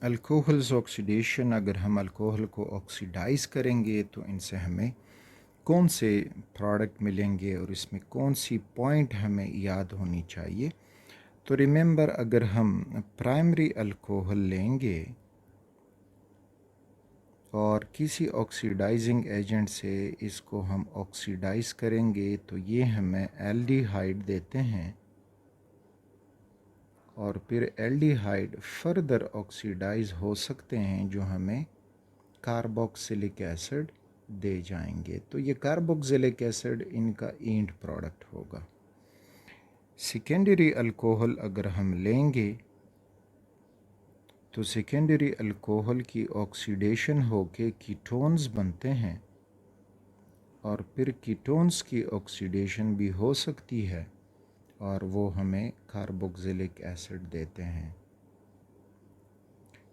Alcohols oxidation, अगर हम alcohol को ऑक्सीडाइज़ करेंगे तो इनसे हमें कौन से प्रोडक्ट मिलेंगे और इसमें कौन सी पॉइंट हमें याद होनी चाहिए। तो रिमेंबर, अगर हम प्राइमरी अल्कोहल लेंगे और किसी ऑक्सीडाइजिंग एजेंट से इसको हम ऑक्सीडाइज़ करेंगे तो ये हमें एल्डिहाइड देते हैं और फिर एल्डिहाइड फर्दर ऑक्सीडाइज हो सकते हैं जो हमें कार्बोक्सिलिक एसिड दे जाएंगे। तो ये कार्बोक्सिलिक एसिड इनका एंड प्रोडक्ट होगा। सेकेंडरी अल्कोहल अगर हम लेंगे तो सेकेंडरी अल्कोहल की ऑक्सीडेशन होके कीटोन्स बनते हैं और फिर कीटोन्स की ऑक्सीडेशन भी हो सकती है और वो हमें कार्बोक्सिलिक एसिड देते हैं।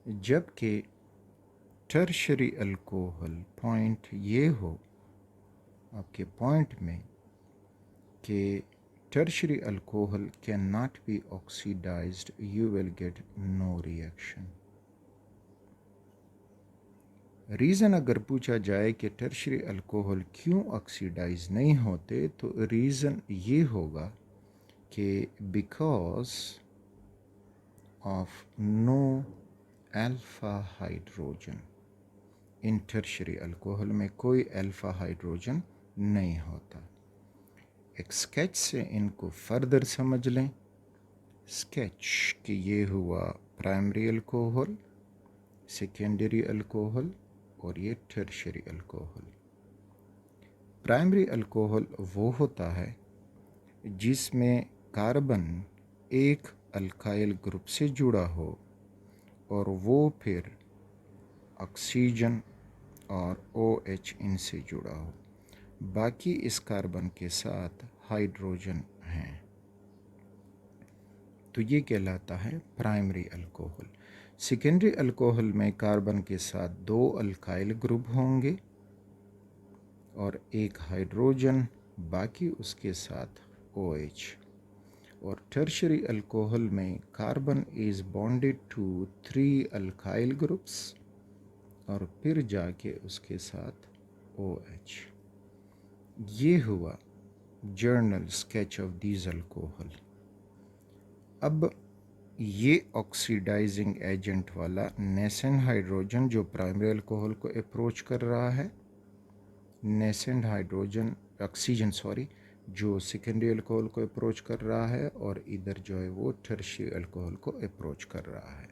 जबकि टर्शरी अल्कोहल पॉइंट ये हो आपके पॉइंट में कि tertiary alcohol can not be oxidised, you will get no reaction. Reason अगर पूछा जाए कि टर्शरी अल्कोहल क्यों ऑक्सीडाइज नहीं होते तो रीज़न ये होगा कि because of no alpha hydrogen. इन टर्शरी अल्कोहल में कोई अल्फ़ा हाइड्रोजन नहीं होता। एक स्केच से इनको फर्दर समझ लें। स्केच कि ये हुआ प्राइमरी अल्कोहल, सेकेंडरी अल्कोहल और ये टर्शरी अल्कोहल। प्राइमरी अल्कोहल वो होता है जिसमें कार्बन एक अल्काइल ग्रुप से जुड़ा हो और वो फिर ऑक्सीजन और OH इनसे जुड़ा हो, बाकी इस कार्बन के साथ हाइड्रोजन हैं, तो ये कहलाता है प्राइमरी अल्कोहल। सेकेंडरी अल्कोहल में कार्बन के साथ दो अल्काइल ग्रुप होंगे और एक हाइड्रोजन, बाकी उसके साथ OH। और टर्शरी अल्कोहल में carbon is bonded to 3 alkyl groups और फिर जाके उसके साथ OH। ये हुआ general sketch of these alcohol. अब ये ऑक्सीडाइजिंग एजेंट वाला नेसेंट हाइड्रोजन जो प्राइमरी अल्कोहल को अप्रोच कर रहा है, नेसेंट हाइड्रोजन ऑक्सीजन जो सेकेंडरी अल्कोहल को अप्रोच कर रहा है और इधर जो है वो टर्शियरी अल्कोहल को अप्रोच कर रहा है।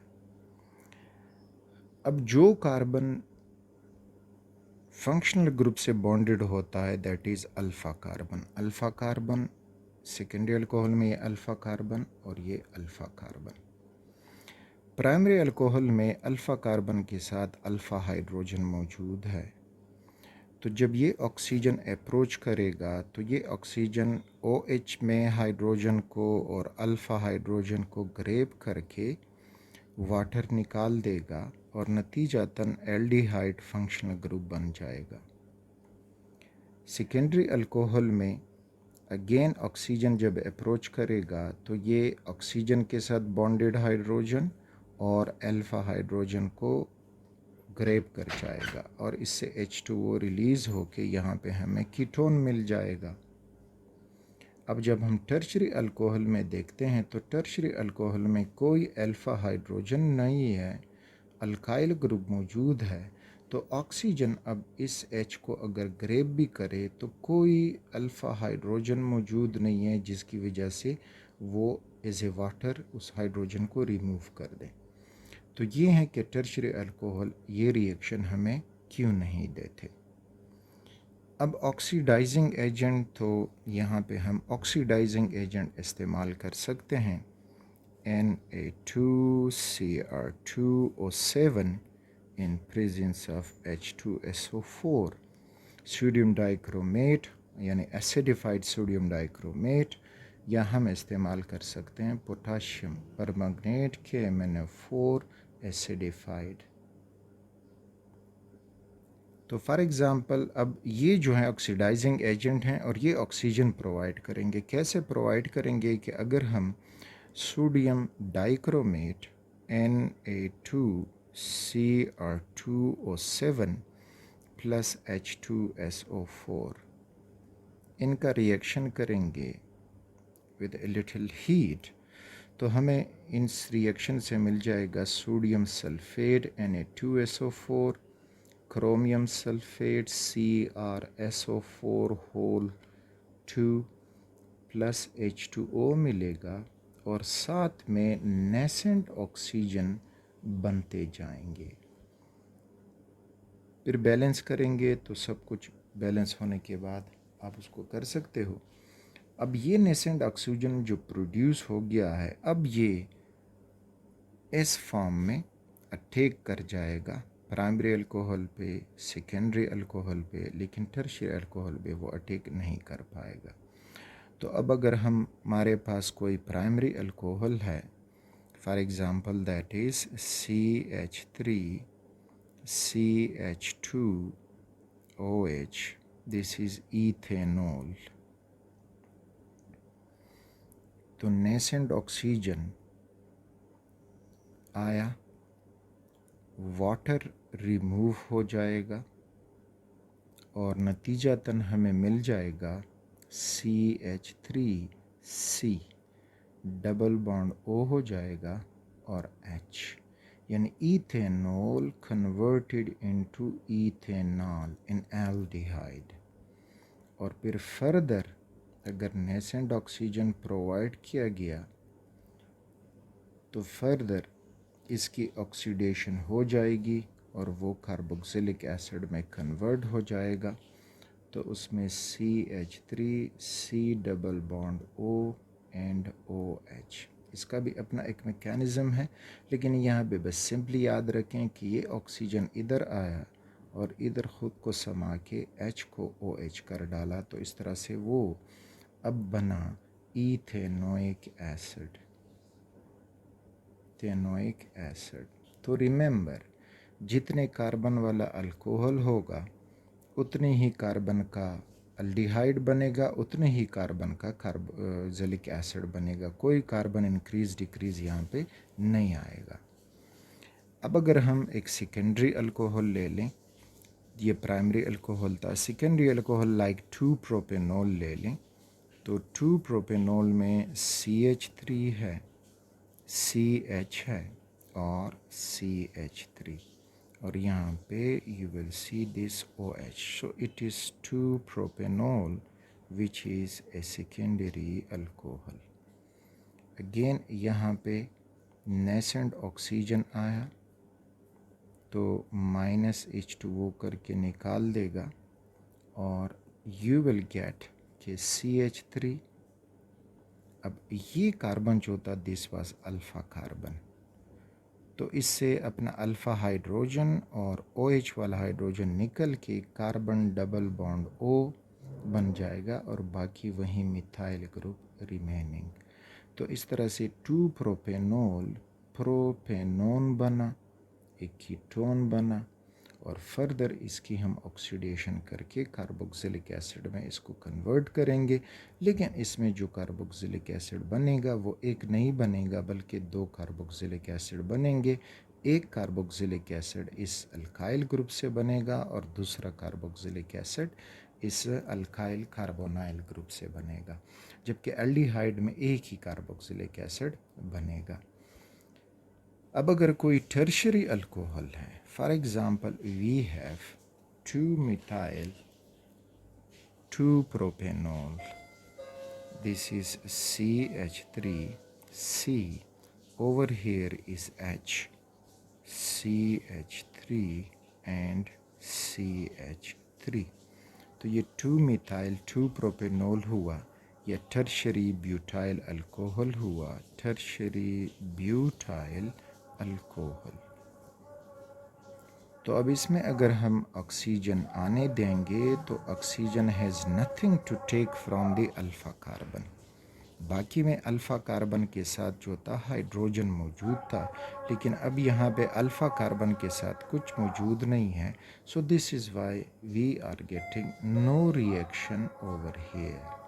अब जो कार्बन फंक्शनल ग्रुप से बॉन्डेड होता है that is alpha carbon. Alpha carbon secondary alcohol में ये अल्फ़ा कार्बन और ये अल्फ़ा कार्बन। प्राइमरी अल्कोहल में अल्फ़ा कार्बन के साथ अल्फ़ा हाइड्रोजन मौजूद है। तो जब ये ऑक्सीजन अप्रोच करेगा तो ये ऑक्सीजन OH में हाइड्रोजन को और अल्फ़ा हाइड्रोजन को ग्रेब करके वाटर निकाल देगा और नतीजतन एल्डिहाइड फंक्शनल ग्रुप बन जाएगा। सेकेंडरी अल्कोहल में अगेन ऑक्सीजन जब अप्रोच करेगा तो ये ऑक्सीजन के साथ बॉन्डेड हाइड्रोजन और अल्फ़ा हाइड्रोजन को ग्रेब कर जाएगा और इससे H2O रिलीज़ होके यहाँ पे हमें कीटोन मिल जाएगा। अब जब हम टर्शरी अल्कोहल में देखते हैं तो टर्शरी अल्कोहल में कोई अल्फ़ा हाइड्रोजन नहीं है, अल्काइल ग्रुप मौजूद है। तो ऑक्सीजन अब इस H को अगर ग्रेब भी करे तो कोई अल्फ़ा हाइड्रोजन मौजूद नहीं है जिसकी वजह से वो एज ए वाटर उस हाइड्रोजन को रिमूव कर दे। तो ये है कि टर्शरी अल्कोहल ये रिएक्शन हमें क्यों नहीं देते। अब ऑक्सीडाइजिंग एजेंट, तो यहाँ पे हम ऑक्सीडाइजिंग एजेंट इस्तेमाल कर सकते हैं Na2Cr2O7 in presence of H2SO4, sodium dichromate यानी एसिडिफाइड सोडियम डाइक्रोमेट, या हम इस्तेमाल कर सकते हैं पोटाशियम परमैंगनेट KMnO4 एसिडिफाइड। तो फॉर एग्ज़ाम्पल अब ये जो है ऑक्सीडाइजिंग एजेंट हैं और ये ऑक्सीजन प्रोवाइड करेंगे। कैसे प्रोवाइड करेंगे कि अगर हम sodium dichromate Na2 Cr2O7 plus H2SO4। इनका रिएक्शन करेंगे विद ए लिटिल हीट तो हमें इस रिएक्शन से मिल जाएगा sodium sulphate Na2SO4, chromium sulphate CrSO4 whole 2 plus H2O मिलेगा और साथ में नेसेंट ऑक्सीजन बनते जाएंगे। फिर बैलेंस करेंगे तो सब कुछ बैलेंस होने के बाद आप उसको कर सकते हो। अब ये नेसेंट ऑक्सीजन जो प्रोड्यूस हो गया है, अब ये इस फॉर्म में अटैक कर जाएगा प्राइमरी अल्कोहल पे, सेकेंडरी अल्कोहल पे, लेकिन टर्शियरी अल्कोहल पे वो अटैक नहीं कर पाएगा। तो अब अगर हमारे पास कोई प्राइमरी अल्कोहल है, for example that is CH3CH2OH, this is ethanol. तो नेसेंट ऑक्सीजन आया, वाटर रिमूव हो जाएगा और नतीजतन हमें मिल जाएगा CH3C, डबल बॉन्ड O हो जाएगा और H, यानी इथेनॉल कन्वर्टेड इनटू इथेनॉल इन एल्डिहाइड। और फिर फर्दर अगर नेसेंट ऑक्सीजन प्रोवाइड किया गया तो फर्दर इसकी ऑक्सीडेशन हो जाएगी और वो कार्बोक्सिलिक एसिड में कन्वर्ट हो जाएगा। तो उसमें CH3C double bond O and OH, इसका भी अपना एक मैकेनिज़्म है, लेकिन यहाँ पे बस सिंपली याद रखें कि ये ऑक्सीजन इधर आया और इधर ख़ुद को समा के H को OH कर डाला, तो इस तरह से वो अब बना इथेनोइक एसिड। तो रिमेंबर, जितने कार्बन वाला अल्कोहल होगा उतने ही कार्बन का अल्डिहाइड बनेगा, उतने ही कार्बन का कार्बोक्सिलिक एसिड बनेगा। कोई कार्बन इंक्रीज डिक्रीज यहाँ पे नहीं आएगा। अब अगर हम एक सेकेंडरी अल्कोहल ले लें, ये प्राइमरी अल्कोहल था, सेकेंडरी अल्कोहल लाइक 2-प्रोपेनॉल ले लें, तो 2-प्रोपेनॉल में CH3 है, CH है और CH3, और यहाँ पे you will see this OH, so it is 2-propanol which is a secondary alcohol। again यहाँ पे nascent ऑक्सीजन आया तो -H2O करके निकाल देगा और you will get के CH3। अब ये कार्बन जो था दिस वाज अल्फ़ा कार्बन, तो इससे अपना अल्फ़ा हाइड्रोजन और OH वाला हाइड्रोजन निकल के कार्बन डबल बॉन्ड O बन जाएगा और बाकी वही मिथाइल ग्रुप रिमेनिंग। तो इस तरह से 2-प्रोपेनॉल प्रोपेनॉन बना, एक कीटोन बना, और फर्दर इसकी हम ऑक्सीडेशन करके कार्बोक्सिलिक एसिड में इसको कन्वर्ट करेंगे। लेकिन इसमें जो कार्बोक्सिलिक एसिड बनेगा वो एक नहीं बनेगा बल्कि 2 कार्बोक्सिलिक एसिड बनेंगे। एक कार्बोक्सिलिक एसिड इस अल्काइल ग्रुप से बनेगा और दूसरा कार्बोक्सिलिक एसिड इस अल्काइल कार्बोनाइल ग्रुप से बनेगा, जबकि एल्डिहाइड में एक ही कार्बोक्सिलिक एसिड बनेगा। अब अगर कोई टर्शियरी अल्कोहल है, for example we have 2-methyl 2-propanol, this is CH3C, over here is H, CH3 and CH3, तो ये 2-methyl 2-propanol हुआ, ये टर्शियरी ब्यूटाइल अल्कोहल हुआ, टर्शियरी ब्यूटाइल अल्कोहल। तो अब इसमें अगर हम ऑक्सीजन आने देंगे तो oxygen has nothing to take from the alpha carbon. बाकी में अल्फ़ा कार्बन के साथ जो था हाइड्रोजन मौजूद था, लेकिन अब यहाँ पे अल्फ़ा कार्बन के साथ कुछ मौजूद नहीं है। So this is why we are getting no reaction over hair.